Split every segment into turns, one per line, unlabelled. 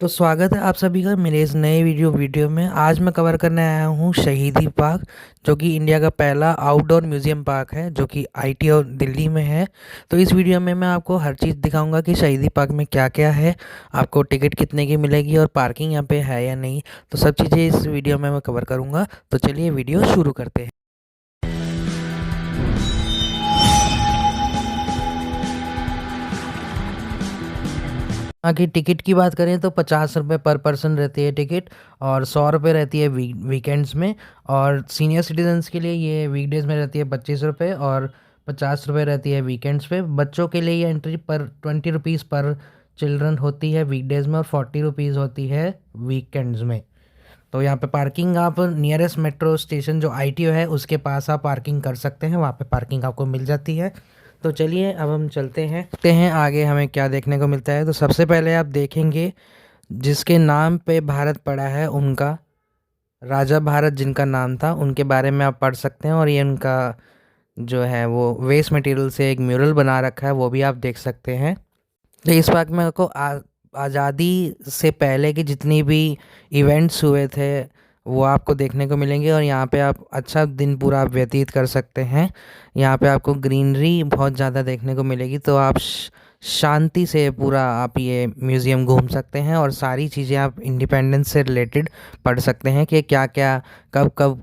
तो स्वागत है आप सभी का मेरे इस नए वीडियो में। आज मैं कवर करने आया हूँ शहीदी पार्क, जो कि इंडिया का पहला आउटडोर म्यूजियम पार्क है, जो कि आईटी और दिल्ली में है। तो इस वीडियो में मैं आपको हर चीज़ दिखाऊंगा कि शहीदी पार्क में क्या क्या है, आपको टिकट कितने की मिलेगी और पार्किंग यहाँ पे है या नहीं। तो सब चीज़ें इस वीडियो में मैं कवर करूँगा। तो चलिए वीडियो शुरू करते हैं। यहाँ की टिकट की बात करें तो 50 रुपये पर पर्सन रहती है टिकट, और 100 रुपये रहती है वीकेंड्स में। और सीनियर सिटीजन्स के लिए ये वीकडेज़ में रहती है 25 रुपये, और 50 रुपये रहती है वीकेंड्स पे। बच्चों के लिए ये एंट्री पर 20 रुपीज़ पर चिल्ड्रन होती है वीकडेज़ में, और 40 रुपीज़ होती है वीकेंड्स में। तो यहाँ पे पार्किंग आप नियरेस्ट मेट्रो स्टेशन जो आईटीओ है उसके पास आप पार्किंग कर सकते हैं, वहाँ पे पार्किंग आपको मिल जाती है। तो चलिए अब हम चलते हैं आगे हमें क्या देखने को मिलता है। तो सबसे पहले आप देखेंगे जिसके नाम पे भारत पड़ा है, उनका राजा भारत जिनका नाम था, उनके बारे में आप पढ़ सकते हैं। और ये उनका जो है वो वेस्ट मटेरियल से एक म्यूरल बना रखा है, वो भी आप देख सकते हैं। तो इस पार्क में आपको आज़ादी से पहले की जितनी भी इवेंट्स हुए थे वो आपको देखने को मिलेंगे, और यहाँ पे आप अच्छा दिन पूरा आप व्यतीत कर सकते हैं। यहाँ पे आपको ग्रीनरी बहुत ज़्यादा देखने को मिलेगी, तो आप शांति से पूरा आप ये म्यूज़ियम घूम सकते हैं, और सारी चीज़ें आप इंडिपेंडेंस से रिलेटेड पढ़ सकते हैं कि क्या क्या कब कब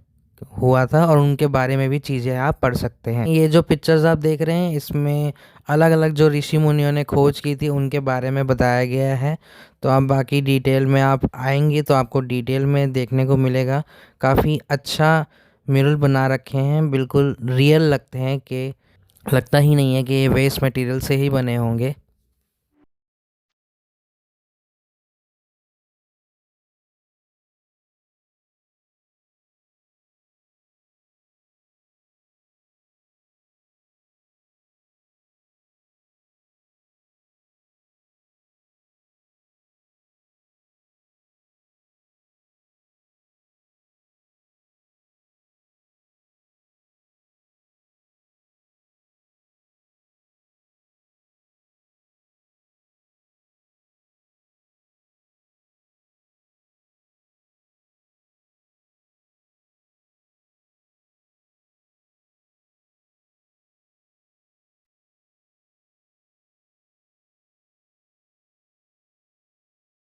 हुआ था, और उनके बारे में भी चीज़ें आप पढ़ सकते हैं। ये जो पिक्चर्स आप देख रहे हैं इसमें अलग अलग जो ऋषि मुनियों ने खोज की थी उनके बारे में बताया गया है। तो आप बाकी डिटेल में आप आएंगे तो आपको डिटेल में देखने को मिलेगा। काफ़ी अच्छा म्यूरल बना रखे हैं, बिल्कुल रियल लगते हैं, कि लगता ही नहीं है कि ये वेस्ट मटेरियल से ही बने होंगे।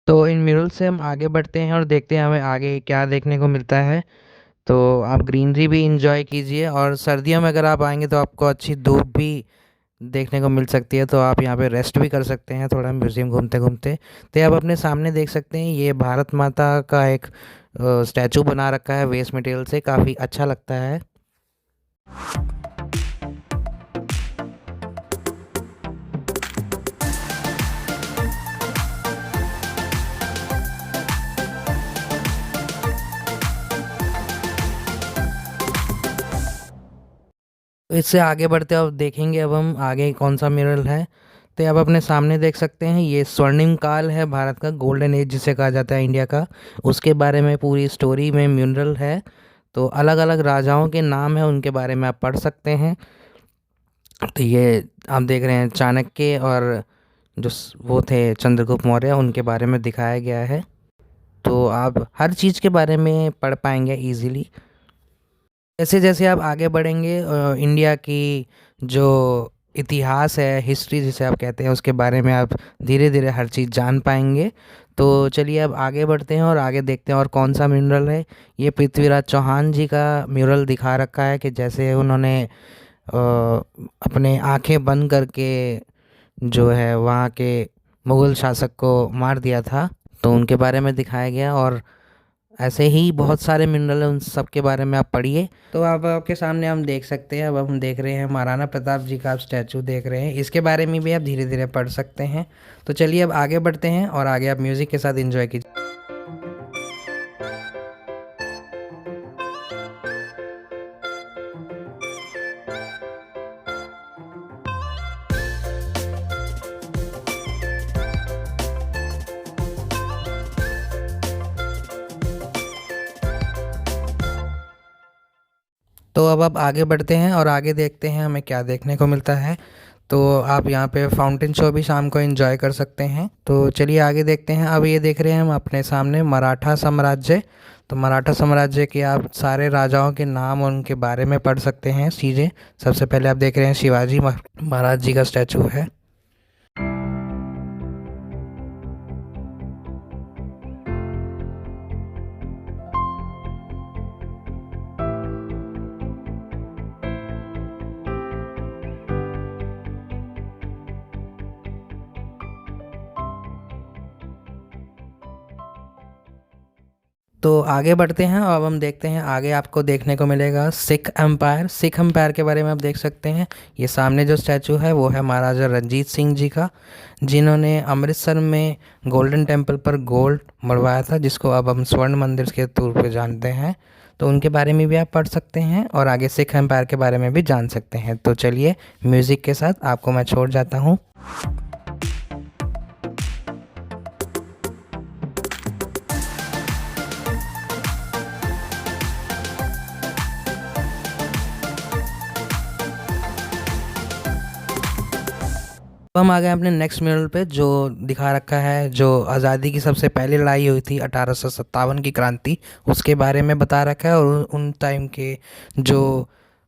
तो इन म्यूरल से हम आगे बढ़ते हैं और देखते हैं हमें आगे क्या देखने को मिलता है। तो आप ग्रीनरी भी इंजॉय कीजिए, और सर्दियों में अगर आप आएंगे तो आपको अच्छी धूप भी देखने को मिल सकती है, तो आप यहाँ पे रेस्ट भी कर सकते हैं थोड़ा म्यूज़ियम घूमते घूमते। तो आप अपने सामने देख सकते हैं ये भारत माता का एक स्टैचू बना रखा है वेस्ट मटेरियल से, काफ़ी अच्छा लगता है। तो इससे आगे बढ़ते अब देखेंगे अब हम आगे कौन सा मिरर है। तो आप अपने सामने देख सकते हैं ये स्वर्णिम काल है भारत का, गोल्डन एज जिसे कहा जाता है इंडिया का, उसके बारे में पूरी स्टोरी में म्यूरल है। तो अलग अलग राजाओं के नाम है, उनके बारे में आप पढ़ सकते हैं। तो ये आप देख रहे हैं चाणक्य और जो वो थे चंद्रगुप्त मौर्य, उनके बारे में दिखाया गया है। तो आप हर चीज़ के बारे में पढ़ पाएंगे इजीली। जैसे जैसे आप आगे बढ़ेंगे इंडिया की जो इतिहास है, हिस्ट्री जिसे आप कहते हैं, उसके बारे में आप धीरे धीरे हर चीज़ जान पाएंगे। तो चलिए अब आगे बढ़ते हैं और आगे देखते हैं और कौन सा म्यूरल है। ये पृथ्वीराज चौहान जी का म्यूरल दिखा रखा है, कि जैसे उन्होंने अपने आंखें बंद करके जो है वहाँ के मुग़ल शासक को मार दिया था, तो उनके बारे में दिखाया गया। और ऐसे ही बहुत सारे मिनरल हैं, उन सब के बारे में आप पढ़िए। तो अब आपके सामने हम देख सकते हैं, अब हम देख रहे हैं महाराणा प्रताप जी का आप स्टैचू देख रहे हैं, इसके बारे में भी आप धीरे धीरे पढ़ सकते हैं। तो चलिए अब आगे बढ़ते हैं और आगे आप म्यूज़िक के साथ एंजॉय कीजिए। तो अब आप आगे बढ़ते हैं और आगे देखते हैं हमें क्या देखने को मिलता है। तो आप यहाँ पे फाउंटेन शो भी शाम को एंजॉय कर सकते हैं। तो चलिए आगे देखते हैं। अब ये देख रहे हैं हम अपने सामने मराठा साम्राज्य। तो मराठा साम्राज्य के आप सारे राजाओं के नाम और उनके बारे में पढ़ सकते हैं चीज़ें। सबसे पहले आप देख रहे हैं शिवाजी महाराज जी का स्टैचू है। तो आगे बढ़ते हैं। अब हम देखते हैं आगे आपको देखने को मिलेगा सिख एम्पायर। सिख एम्पायर के बारे में आप देख सकते हैं। ये सामने जो स्टैचू है वो है महाराजा रंजीत सिंह जी का, जिन्होंने अमृतसर में गोल्डन टेम्पल पर गोल्ड मरवाया था, जिसको अब हम स्वर्ण मंदिर के तौर पे जानते हैं। तो उनके बारे में भी आप पढ़ सकते हैं और आगे सिख एम्पायर के बारे में भी जान सकते हैं। तो चलिए म्यूज़िक के साथ आपको मैं छोड़ जाता हूँ। अब हम आ गए अपने नेक्स्ट म्यूरल पे, जो दिखा रखा है जो आज़ादी की सबसे पहली लड़ाई हुई थी 1857 की क्रांति, उसके बारे में बता रखा है। और उन टाइम के जो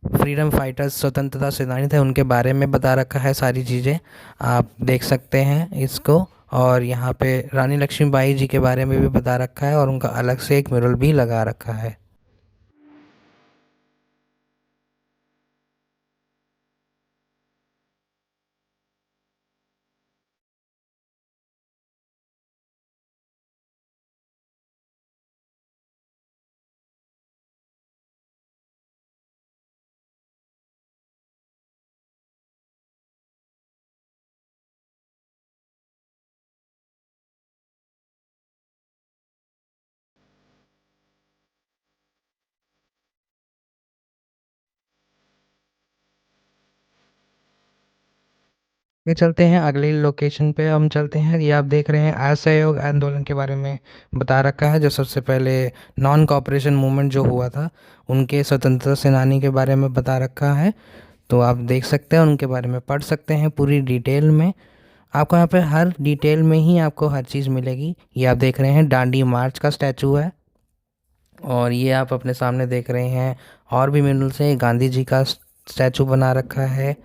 फ्रीडम फाइटर्स, स्वतंत्रता सेनानी थे, उनके बारे में बता रखा है सारी चीज़ें। आप देख सकते हैं इसको। और यहाँ पे रानी लक्ष्मीबाई जी के बारे में भी बता रखा है और उनका अलग से एक म्यूरल भी लगा रखा है। ये चलते हैं अगली लोकेशन पे। हम चलते हैं, ये आप देख रहे हैं असहयोग आंदोलन के बारे में बता रखा है, जो सबसे पहले नॉन कॉपरेशन मूवमेंट जो हुआ था, उनके स्वतंत्रता सेनानी के बारे में बता रखा है। तो आप देख सकते हैं, उनके बारे में पढ़ सकते हैं पूरी डिटेल में। आपको यहाँ पे हर डिटेल में ही आपको हर चीज़ मिलेगी। ये आप देख रहे हैं दांडी मार्च का स्टैचू है। और ये आप अपने सामने देख रहे हैं और भी मिनरल से गांधी जी का स्टैचू बना रखा है।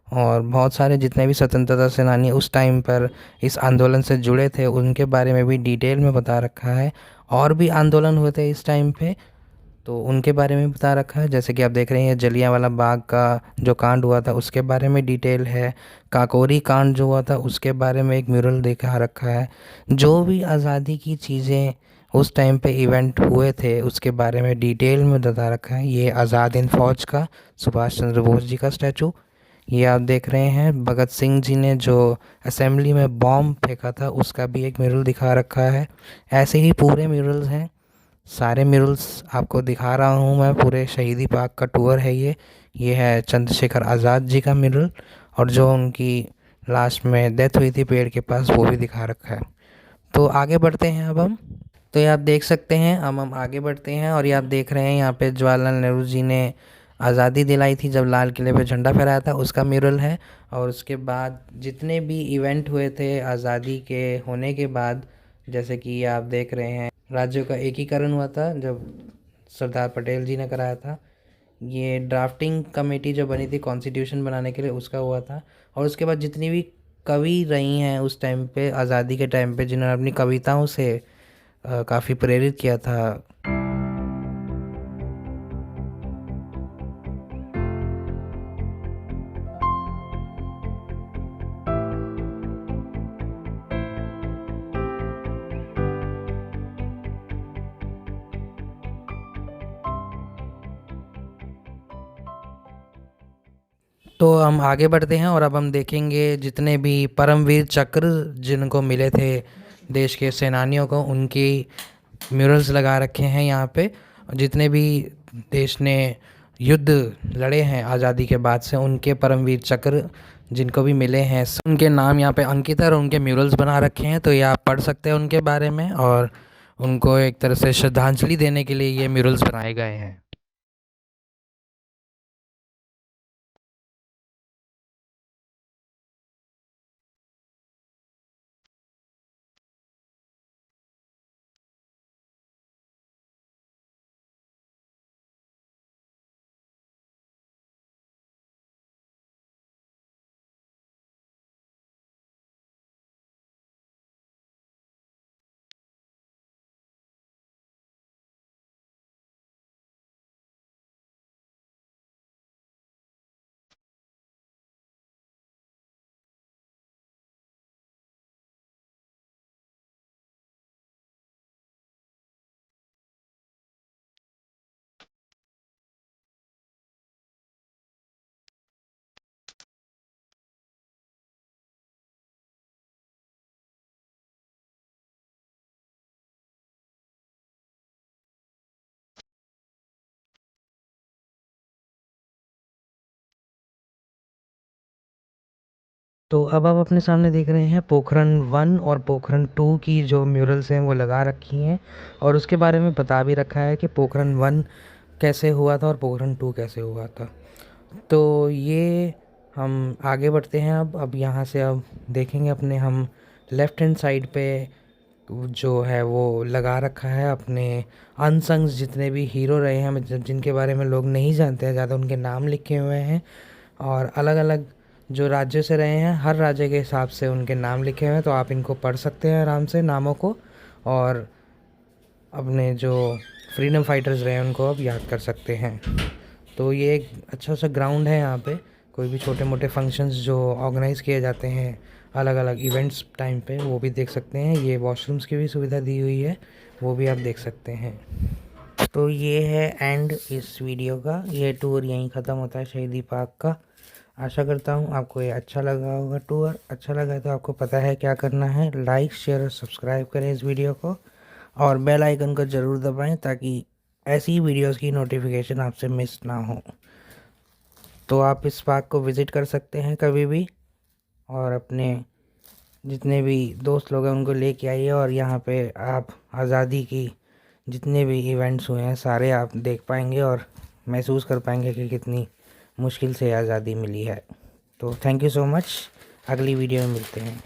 और बहुत सारे जितने भी स्वतंत्रता सेनानी उस टाइम पर इस आंदोलन से जुड़े थे, उनके बारे में भी डिटेल में बता रखा है। और भी आंदोलन हुए थे इस टाइम पे, तो उनके बारे में बता रखा है। जैसे कि आप देख रहे हैं जलियांवाला बाग का जो कांड हुआ था, उसके बारे में डिटेल है। काकोरी कांड जो हुआ था, उसके बारे में एक म्यूरल दिखा रखा है। जो भी आज़ादी की चीज़ें उस टाइम पे इवेंट हुए थे, उसके बारे में डिटेल में बता रखा है। ये आज़ाद हिंद फौज का सुभाष चंद्र बोस जी का स्टैचू। ये आप देख रहे हैं भगत सिंह जी ने जो असेंबली में बॉम्ब फेंका था, उसका भी एक म्यूरल दिखा रखा है। ऐसे ही पूरे म्यूरल्स हैं, सारे म्यूरल्स आपको दिखा रहा हूँ मैं। पूरे शहीदी पार्क का टूर है ये है चंद्रशेखर आज़ाद जी का म्यूरल। और जो उनकी लास्ट में डेथ हुई थी पेड़ के पास, वो भी दिखा रखा है। तो आगे बढ़ते हैं अब हम। तो ये आप देख सकते हैं, अब हम आगे बढ़ते हैं। और ये आप देख रहे हैं यहाँ पे जवाहरलाल नेहरू जी ने आज़ादी दिलाई थी जब लाल किले पे झंडा फहराया था, उसका म्यूरल है। और उसके बाद जितने भी इवेंट हुए थे आज़ादी के होने के बाद, जैसे कि ये आप देख रहे हैं राज्यों का एकीकरण हुआ था जब सरदार पटेल जी ने कराया था। ये ड्राफ्टिंग कमेटी जो बनी थी कॉन्स्टिट्यूशन बनाने के लिए, उसका हुआ था। और उसके बाद जितनी भी कवि रही हैं उस टाइम पे, आज़ादी के टाइम पे, जिन्होंने अपनी कविताओं से काफ़ी प्रेरित किया था। तो हम आगे बढ़ते हैं और अब हम देखेंगे जितने भी परमवीर चक्र जिनको मिले थे देश के सेनानियों को, उनकी म्यूरल्स लगा रखे हैं यहाँ पे। जितने भी देश ने युद्ध लड़े हैं आज़ादी के बाद से, उनके परमवीर चक्र जिनको भी मिले हैं, उनके नाम यहाँ पे अंकित है और उनके म्यूरल्स बना रखे हैं। तो ये आप पढ़ सकते हैं उनके बारे में, और उनको एक तरह से श्रद्धांजलि देने के लिए ये म्यूरल्स बनाए गए हैं। तो अब आप अपने सामने देख रहे हैं पोखरण 1 और पोखरण 2 की जो म्यूरल्स हैं वो लगा रखी हैं, और उसके बारे में बता भी रखा है कि पोखरण 1 कैसे हुआ था और पोखरण 2 कैसे हुआ था। तो ये हम आगे बढ़ते हैं। अब यहाँ से अब देखेंगे अपने हम लेफ़्ट हैंड साइड पे जो है वो लगा रखा है अपने अनसंग्स जितने भी हीरो रहे हैं, मतलब जिनके बारे में लोग नहीं जानते हैं ज़्यादा, उनके नाम लिखे हुए हैं। और अलग अलग जो राज्य से रहे हैं, हर राज्य के हिसाब से उनके नाम लिखे हुए हैं, तो आप इनको पढ़ सकते हैं आराम से नामों को, और अपने जो फ्रीडम फाइटर्स रहे हैं उनको अब याद कर सकते हैं। तो ये एक अच्छा सा ग्राउंड है। यहाँ पे कोई भी छोटे मोटे फंक्शंस जो ऑर्गेनाइज़ किए जाते हैं अलग अलग इवेंट्स टाइम पे, वो भी देख सकते हैं। ये वॉशरूम्स की भी सुविधा दी हुई है, वो भी आप देख सकते हैं। तो ये है एंड इस वीडियो का। ये टूर यहीं ख़त्म होता है शहीदी पार्क का। आशा करता हूँ आपको ये अच्छा लगा होगा टूर। अच्छा लगा तो आपको पता है क्या करना है, लाइक शेयर और सब्सक्राइब करें इस वीडियो को, और बेल आइकन को ज़रूर दबाएं ताकि ऐसी वीडियोस की नोटिफिकेशन आपसे मिस ना हो। तो आप इस पार्क को विज़िट कर सकते हैं कभी भी, और अपने जितने भी दोस्त लोग हैं उनको लेके आइए, और यहाँ पे आप आज़ादी की जितने भी इवेंट्स हुए हैं सारे आप देख पाएंगे और महसूस कर पाएंगे कि कितनी मुश्किल से आज़ादी मिली है। तो थैंक यू सो मच। अगली वीडियो में मिलते हैं।